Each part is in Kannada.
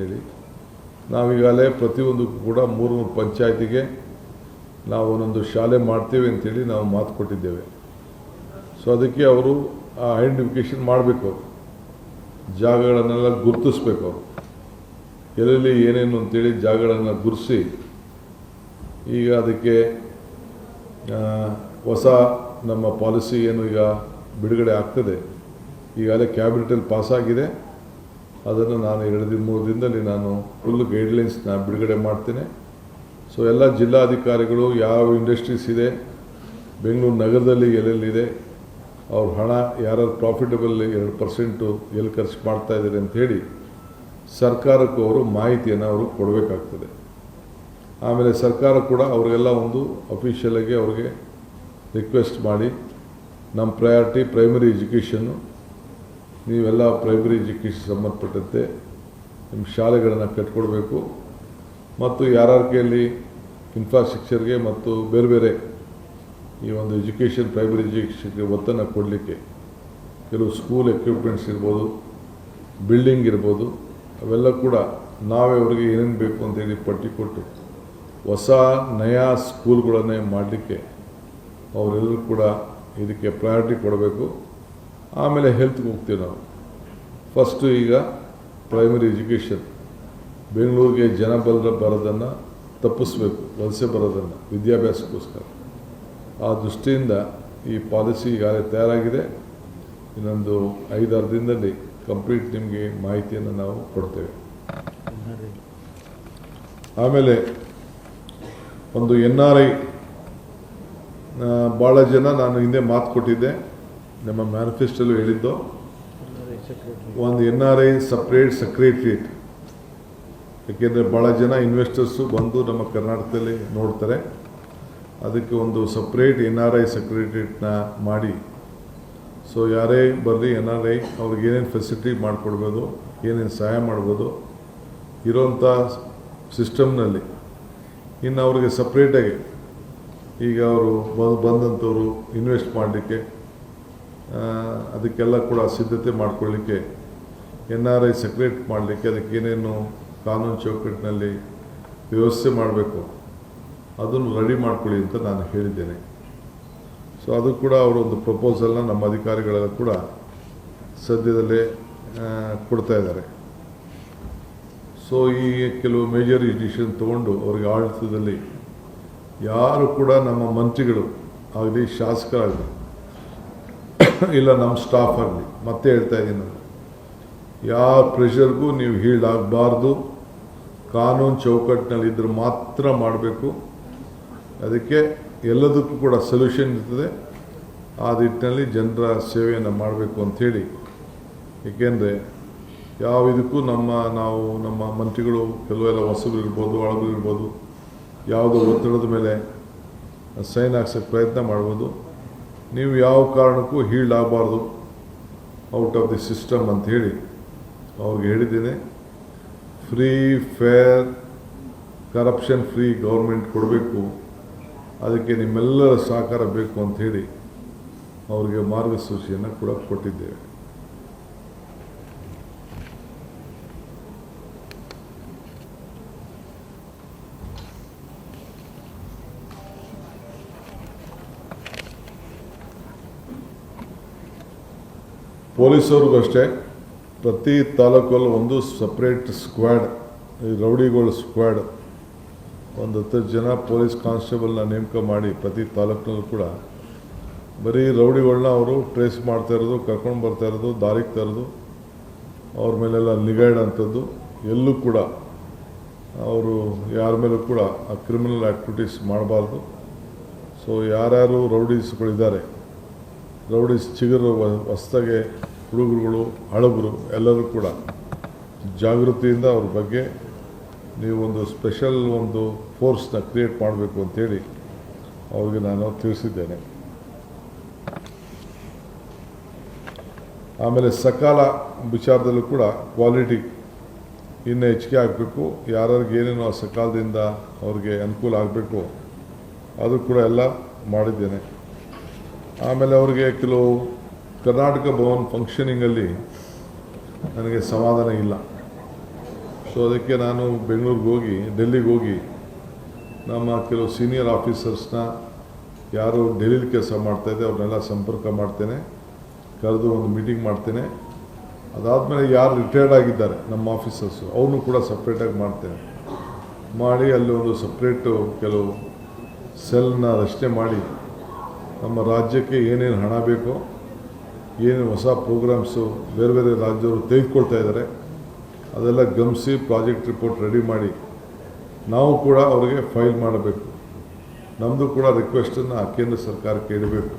ಹೇಳಿ ನಾವೀಗಾಗಲೇ ಪ್ರತಿಯೊಂದಕ್ಕೂ ಕೂಡ 3 ಪಂಚಾಯತಿಗೆ ನಾವು ಒಂದೊಂದು ಶಾಲೆ ಮಾಡ್ತೇವೆ ಅಂತೇಳಿ ನಾವು ಮಾತು ಕೊಟ್ಟಿದ್ದೇವೆ. ಸೊ ಅದಕ್ಕೆ ಅವರು ಐಡೆಂಟಿಫಿಕೇಷನ್ ಮಾಡಬೇಕು, ಜಾಗಗಳನ್ನೆಲ್ಲ ಗುರುತಿಸ್ಬೇಕು, ಎಲ್ಲೆಲ್ಲಿ ಏನೇನು ಅಂತೇಳಿ ಜಾಗಗಳನ್ನು ಗುರುತಿಸಿ ಈಗ ಅದಕ್ಕೆ ಹೊಸ ನಮ್ಮ ಪಾಲಿಸಿ ಏನು ಈಗ ಬಿಡುಗಡೆ ಆಗ್ತದೆ. ಈಗಾಗಲೇ ಕ್ಯಾಬಿನೆಟಲ್ಲಿ ಪಾಸಾಗಿದೆ. ಅದನ್ನು ನಾನು 2-3 ದಿನದಲ್ಲಿ ನಾನು ಫುಲ್ ಗೈಡ್ಲೈನ್ಸ್ನ ಬಿಡುಗಡೆ ಮಾಡ್ತೇನೆ. ಸೊ ಎಲ್ಲ ಜಿಲ್ಲಾಧಿಕಾರಿಗಳು ಯಾವ ಇಂಡಸ್ಟ್ರೀಸ್ ಇದೆ, ಬೆಂಗಳೂರು ನಗರದಲ್ಲಿ ಎಲ್ಲೆಲ್ಲಿದೆ, ಅವ್ರ ಹಣ ಯಾರು ಪ್ರಾಫಿಟಬಲ್ 2% ಎಲ್ಲಿ ಖರ್ಚು ಮಾಡ್ತಾ ಇದ್ದಾರೆ ಅಂಥೇಳಿ ಸರ್ಕಾರಕ್ಕೂ ಅವರು ಮಾಹಿತಿಯನ್ನು ಅವರು ಕೊಡಬೇಕಾಗ್ತದೆ. ಆಮೇಲೆ ಸರ್ಕಾರ ಕೂಡ ಅವರಿಗೆಲ್ಲ ಒಂದು ಅಫಿಷಿಯಲಾಗಿ ಅವ್ರಿಗೆ ರಿಕ್ವೆಸ್ಟ್ ಮಾಡಿ ನಮ್ಮ ಪ್ರಯಾರಿಟಿ ಪ್ರೈಮರಿ ಎಜುಕೇಷನ್ನು, ನೀವೆಲ್ಲ ಪ್ರೈಮರಿ ಎಜುಕೇಷನ್ ಸಂಬಂಧಪಟ್ಟಂತೆ ನಿಮ್ಮ ಶಾಲೆಗಳನ್ನು ಕಟ್ಕೊಡ್ಬೇಕು ಮತ್ತು ಯಾರ್ಯಾರಿಗೆಯಲ್ಲಿ ಇನ್ಫ್ರಾಸ್ಟ್ರಕ್ಚರ್ಗೆ ಮತ್ತು ಬೇರೆ ಬೇರೆ ಈ ಒಂದು ಎಜುಕೇಷನ್ ಪ್ರೈಮರಿ ಎಜುಕೇಷನ್ಗೆ ಒತ್ತನ್ನು ಕೊಡಲಿಕ್ಕೆ ಕೆಲವು ಸ್ಕೂಲ್ ಎಕ್ವಿಪ್ಮೆಂಟ್ಸ್ ಇರ್ಬೋದು, ಬಿಲ್ಡಿಂಗ್ ಇರ್ಬೋದು, ಅವೆಲ್ಲ ಕೂಡ ನಾವೇ ಅವರಿಗೆ ಏನೇನು ಬೇಕು ಅಂತೇಳಿ ಪಟ್ಟಿ ಕೊಟ್ಟು ಹೊಸ ನಯಾ ಸ್ಕೂಲ್ಗಳನ್ನೇ ಮಾಡಲಿಕ್ಕೆ ಅವರೆಲ್ಲರೂ ಕೂಡ ಇದಕ್ಕೆ ಪ್ರಯಾರಿಟಿ ಕೊಡಬೇಕು. ಆಮೇಲೆ ಹೆಲ್ತ್ಗೆ ಹೋಗ್ತೀವಿ ನಾವು. ಫಸ್ಟು ಈಗ ಪ್ರೈಮರಿ ಎಜುಕೇಷನ್, ಬೆಂಗಳೂರಿಗೆ ಜನ ಬರೋದನ್ನು ತಪ್ಪಿಸ್ಬೇಕು, ವಲಸೆ ಬರೋದನ್ನು ವಿದ್ಯಾಭ್ಯಾಸಕ್ಕೋಸ್ಕರ. ಆ ದೃಷ್ಟಿಯಿಂದ ಈ ಪಾಲಿಸಿ ಈಗಾಗಲೇ ತಯಾರಾಗಿದೆ. ಇನ್ನೊಂದು 5-6 ದಿನದಲ್ಲಿ ಕಂಪ್ಲೀಟ್ ನಿಮಗೆ ಮಾಹಿತಿಯನ್ನು ನಾವು ಕೊಡ್ತೇವೆ. ಆಮೇಲೆ ಒಂದು NRI ಭಾಳ ಜನ ನಾನು ಹಿಂದೆ ಮಾತು ಕೊಟ್ಟಿದ್ದೆ, ನಮ್ಮ ಮ್ಯಾನಿಫೆಸ್ಟೋಲ್ಲೂ ಹೇಳಿದ್ದು, ಒಂದು NRI ಸಪ್ರೇಟ್ ಸೆಕ್ರೆಟ್ರಿಯೇಟ್. ಏಕೆಂದರೆ ಭಾಳ ಜನ ಇನ್ವೆಸ್ಟರ್ಸು ಬಂದು ನಮ್ಮ ಕರ್ನಾಟಕದಲ್ಲಿ ನೋಡ್ತಾರೆ. ಅದಕ್ಕೆ ಒಂದು ಸಪ್ರೇಟ್ NRI ಸೆಕ್ರೆಟ್ರಿಯೇಟ್ನ ಮಾಡಿ, ಸೊ ಯಾರೇ ಬರಲಿ NRI ಅವ್ರಿಗೆ ಏನೇನು ಫೆಸಿಲಿಟಿ ಮಾಡಿಕೊಡ್ಬೋದು, ಏನೇನು ಸಹಾಯ ಮಾಡ್ಬೋದು ಇರೋಂಥ ಸಿಸ್ಟಮ್ನಲ್ಲಿ. ಇನ್ನು ಅವ್ರಿಗೆ ಸಪ್ರೇಟಾಗಿ ಈಗ ಅವರು ಬಂದಂಥವರು ಇನ್ವೆಸ್ಟ್ ಮಾಡಲಿಕ್ಕೆ ಅದಕ್ಕೆಲ್ಲ ಕೂಡ ಸಿದ್ಧತೆ ಮಾಡಿಕೊಳ್ಳಿಕ್ಕೆ NRI ಸೆಕ್ರೆಟ್ ಮಾಡಲಿಕ್ಕೆ ಅದಕ್ಕೆ ಏನೇನು ಕಾನೂನು ಚೌಕಟ್ಟಿನಲ್ಲಿ ವ್ಯವಸ್ಥೆ ಮಾಡಬೇಕು ಅದನ್ನು ರೆಡಿ ಮಾಡ್ಕೊಳ್ಳಿ ಅಂತ ನಾನು ಹೇಳಿದ್ದೇನೆ. ಸೊ ಅದು ಕೂಡ ಅವರು ಒಂದು ಪ್ರಪೋಸಲ್ನ ನಮ್ಮ ಅಧಿಕಾರಿಗಳೆಲ್ಲ ಕೂಡ ಸದ್ಯದಲ್ಲೇ ಕೊಡ್ತಾ ಇದ್ದಾರೆ. ಸೊ ಈ ಕೆಲವು ಮೇಜರ್ ಡಿಸಿಷನ್ ತೊಗೊಂಡು ಅವ್ರಿಗೆ ಆಡಳಿತದಲ್ಲಿ ಯಾರು ಕೂಡ ನಮ್ಮ ಮಂತ್ರಿಗಳು ಆಗಲಿ, ಶಾಸಕರಾಗಲಿ, ಇಲ್ಲ ನಮ್ಮ ಸ್ಟಾಫ್ ಆಗಲಿ, ಮತ್ತೆ ಹೇಳ್ತಾ ಇದ್ದೀನಿ ನಾನು, ಯಾವ ಪ್ರೆಷರ್ಗೂ ನೀವು ಹೀಳಾಗಬಾರ್ದು. ಕಾನೂನು ಚೌಕಟ್ಟಿನಲ್ಲಿ ಇದ್ರೆ ಮಾತ್ರ ಮಾಡಬೇಕು. ಅದಕ್ಕೆ ಎಲ್ಲದಕ್ಕೂ ಕೂಡ ಸೊಲ್ಯೂಷನ್ ಇರ್ತದೆ. ಆ ನಿಟ್ಟಿನಲ್ಲಿ ಜನರ ಸೇವೆಯನ್ನು ಮಾಡಬೇಕು ಅಂಥೇಳಿ. ಏಕೆಂದರೆ ಯಾವ ಇದಕ್ಕೂ ನಮ್ಮ ಮಂತ್ರಿಗಳು ಕೆಲವೆಲ್ಲ ಹೊಸಬರಿರ್ಬೋದು, ಹಳಬರಿರ್ಬೋದು, ಯಾವುದೋ ಒತ್ತಡದ ಮೇಲೆ ಸೈನ್ ಹಾಕ್ಸೋಕ್ಕೆ ಪ್ರಯತ್ನ ಮಾಡ್ಬೋದು. ನೀವು ಯಾವ ಕಾರಣಕ್ಕೂ ಹೀಳಾಗಬಾರ್ದು ಔಟ್ ಆಫ್ ದಿ ಸಿಸ್ಟಮ್ ಅಂಥೇಳಿ ಅವ್ರಿಗೆ ಹೇಳಿದ್ದೇನೆ. Free, fair, corruption free government ಕೊಡಬೇಕು. ಅದಕ್ಕೆ ನಿಮ್ಮೆಲ್ಲರ ಸಹಕಾರ ಬೇಕು ಅಂಥೇಳಿ ಅವ್ರಿಗೆ ಮಾರ್ಗಸೂಚಿಯನ್ನು ಕೂಡ ಕೊಟ್ಟಿದ್ದೇವೆ. ಪೊಲೀಸವ್ರಿಗೂ ಅಷ್ಟೇ, ಪ್ರತಿ ತಾಲೂಕಲ್ಲೂ ಒಂದು ಸಪ್ರೇಟ್ ಸ್ಕ್ವಾಡ್, ರೌಡಿಗಳ ಸ್ಕ್ವಾಡ್, ಒಂದು 10 ಜನ ಪೊಲೀಸ್ ಕಾನ್ಸ್ಟೇಬಲ್ನ ನೇಮಕ ಮಾಡಿ ಪ್ರತಿ ತಾಲೂಕಿನಲ್ಲೂ ಕೂಡ ಬರೀ ರೌಡಿಗಳನ್ನ ಅವರು ಟ್ರೇಸ್ ಮಾಡ್ತಾ ಇರೋದು, ಕರ್ಕೊಂಡು ಬರ್ತಾ ಇರೋದು, ದಾರಿಗೆ ತರೋದು, ಅವ್ರ ಮೇಲೆಲ್ಲ ನಿಗಾ ಇಡೋಂಥದ್ದು. ಎಲ್ಲೂ ಕೂಡ ಅವರು ಯಾರ ಮೇಲೂ ಕೂಡ ಆ ಕ್ರಿಮಿನಲ್ ಆ್ಯಕ್ಟಿವಿಟೀಸ್ ಮಾಡಬಾರ್ದು. ಸೊ ಯಾರ್ಯಾರು ರೌಡೀಸ್ಗಳಿದ್ದಾರೆ, ರೌಡೀಸ್ ಚಿಗುರು ಹೊಸ್ದಾಗೆ ಹುಡುಗರುಗಳು, ಹಳಬರು ಎಲ್ಲರೂ ಕೂಡ ಜಾಗೃತಿಯಿಂದ ಅವ್ರ ಬಗ್ಗೆ ನೀವು ಒಂದು ಸ್ಪೆಷಲ್ ಒಂದು ಫೋರ್ಸ್ನ ಕ್ರಿಯೇಟ್ ಮಾಡಬೇಕು ಅಂತೇಳಿ ಅವ್ರಿಗೆ ನಾನು ತಿಳಿಸಿದ್ದೇನೆ. ಆಮೇಲೆ ಸಕಾಲ ವಿಚಾರದಲ್ಲೂ ಕೂಡ ಕ್ವಾಲಿಟಿ ಇನ್ನೂ ಹೆಚ್ಚಿಗೆ ಆಗಬೇಕು. ಯಾರ್ಯಾರಿಗೆ ಏನೇನೋ ಸಕಾಲದಿಂದ ಅವ್ರಿಗೆ ಅನುಕೂಲ ಆಗಬೇಕು ಅದು ಕೂಡ ಎಲ್ಲ ಮಾಡಿದ್ದೇನೆ. ಆಮೇಲೆ ಅವ್ರಿಗೆ ಕೆಲವು ಕರ್ನಾಟಕ ಭವನ್ ಫಂಕ್ಷನಿಂಗಲ್ಲಿ ನನಗೆ ಸಮಾಧಾನ ಇಲ್ಲ. ಸೊ ಅದಕ್ಕೆ ನಾನು ಬೆಂಗಳೂರಿಗೆ ಹೋಗಿ ಡೆಲ್ಲಿಗೆ ಹೋಗಿ ನಮ್ಮ ಕೆಲವು ಸೀನಿಯರ್ ಆಫೀಸರ್ಸ್ನ ಯಾರು ಡೆಲ್ಲಿಲಿ ಕೆಲಸ ಮಾಡ್ತಾಯಿದ್ದೆ ಅವ್ರನ್ನೆಲ್ಲ ಸಂಪರ್ಕ ಮಾಡ್ತೇನೆ, ಕರೆದು ಒಂದು ಮೀಟಿಂಗ್ ಮಾಡ್ತೇನೆ. ಅದಾದಮೇಲೆ ಯಾರು ರಿಟೈರ್ಡ್ ಆಗಿದ್ದಾರೆ ನಮ್ಮ ಆಫೀಸರ್ಸು ಅವ್ರನ್ನೂ ಕೂಡ ಸಪ್ರೇಟಾಗಿ ಮಾಡ್ತೇನೆ. ಮಾಡಿ ಅಲ್ಲಿ ಒಂದು ಸಪ್ರೇಟು ಕೆಲವು ಸೆಲ್ನ ರಚನೆ ಮಾಡಿ ನಮ್ಮ ರಾಜ್ಯಕ್ಕೆ ಏನೇನು ಹಣ ಬೇಕೋ, ಏನೇನು ಹೊಸ ಪ್ರೋಗ್ರಾಮ್ಸು ಬೇರೆ ಬೇರೆ ರಾಜ್ಯವರು ತೆಗೆದುಕೊಳ್ತಾ ಇದ್ದಾರೆ ಅದೆಲ್ಲ ಗಮನಿಸಿ ಪ್ರಾಜೆಕ್ಟ್ ರಿಪೋರ್ಟ್ ರೆಡಿ ಮಾಡಿ ನಾವು ಕೂಡ ಅವರಿಗೆ ಫೈಲ್ ಮಾಡಬೇಕು. ನಮ್ಮದು ಕೂಡ ರಿಕ್ವೆಸ್ಟನ್ನು ಕೇಂದ್ರ ಸರ್ಕಾರಕ್ಕೆ ಇಡಬೇಕು.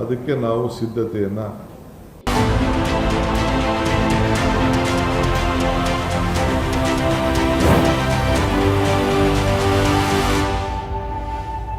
ಅದಕ್ಕೆ ನಾವು ಸಿದ್ಧತೆಯನ್ನು